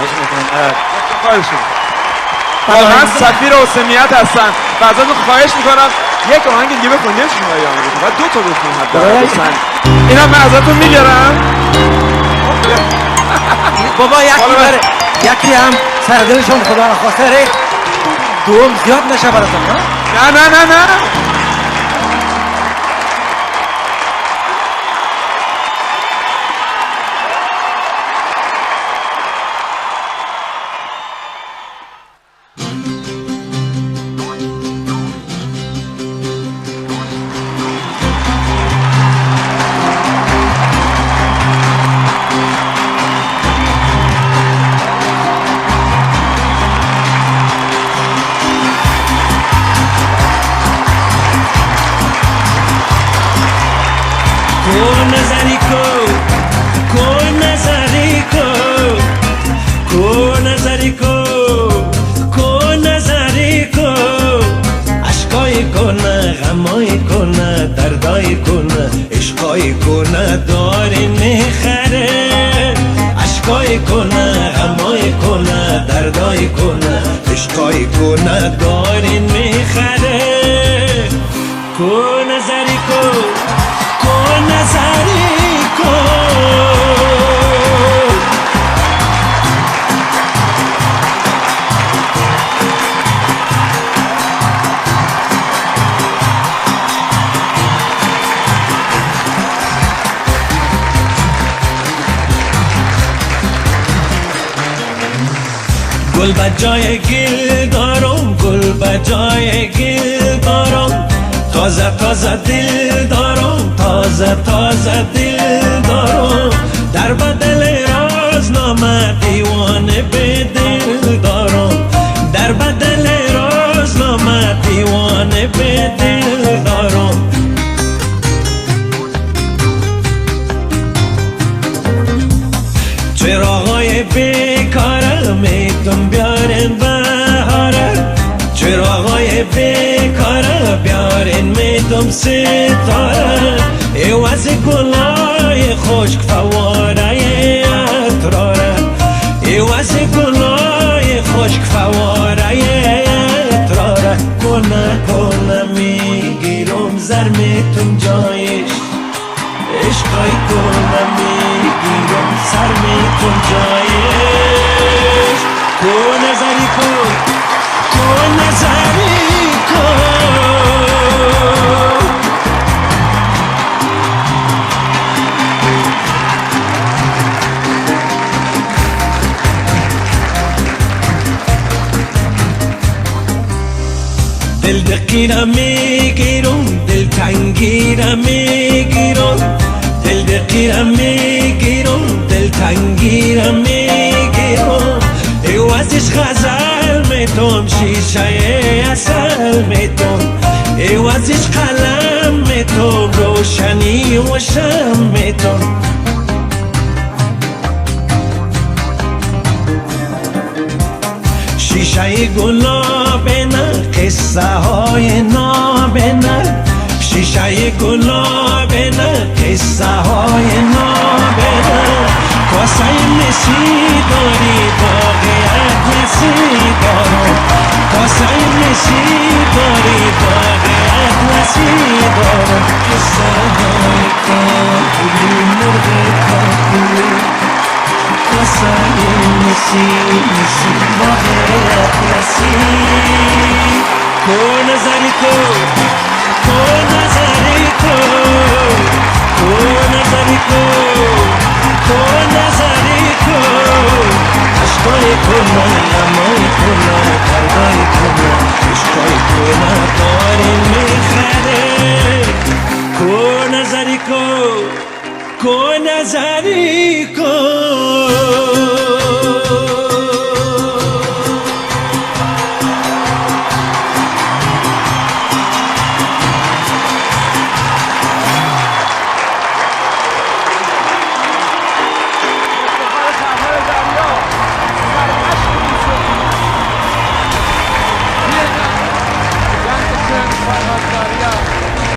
خواهش میکنم. خواهشون واقعا سفیر حسینیت هستن و ازتون خواهش میکنم یک آهنگ دیگه بخونیم شما یا و 2 تا بخونیم حداقل. اینا من ازتون میگیرم. بابا یکی هم سردلشون خدا نخواسته دوم زیاد نشه براتون. نه نه نه نه اشکای کنه داری میخره اشکای کنه غمای کنه دردای کنه اشکای کنه داری میخره کنه زری کنه زری گل بجای گل دارم گل بجای گل دارم تازه تازه دل دارم تازه تازه دل دارم در بدل رازنامه دیوانه به دل دارم در بدل رازنامه دیوانه به دل دارم چراغای بیکاره میتون بیارین بهاره چراغای بیکاره بیارین میتون ستاره ایواز گلای خشک فواره اتراره ایواز گلای خشک فواره اتراره کنه کنه میگیرم زر میتون جایش عشقای کنه میگیرم سر میتون جایش کنه زری کنه زری دل دقیره میگیرم دل تنگیره میگیرم دل دقیره میگیرم دل تنگیره میگیرم ایوازش غزل میتون شیشه اصل میتون ایوازش قلم میتون روشنی و شم میتون شیشه گلاب نه قصه های نابنه شیشه گلاب نه قصه های نابنه کاسه مسی داری واقعیت مسی دارم کاسه مسی داری واقعیت مسی دارم قصه های کافی مرغ کافی کاسه مسی مسی واقعیت مسی کنه زری کنه زری کنه زری کنه زری اشکای کنه غمای کنه دردای کنه اشکای کنه داری میخره کنه زری کنه زری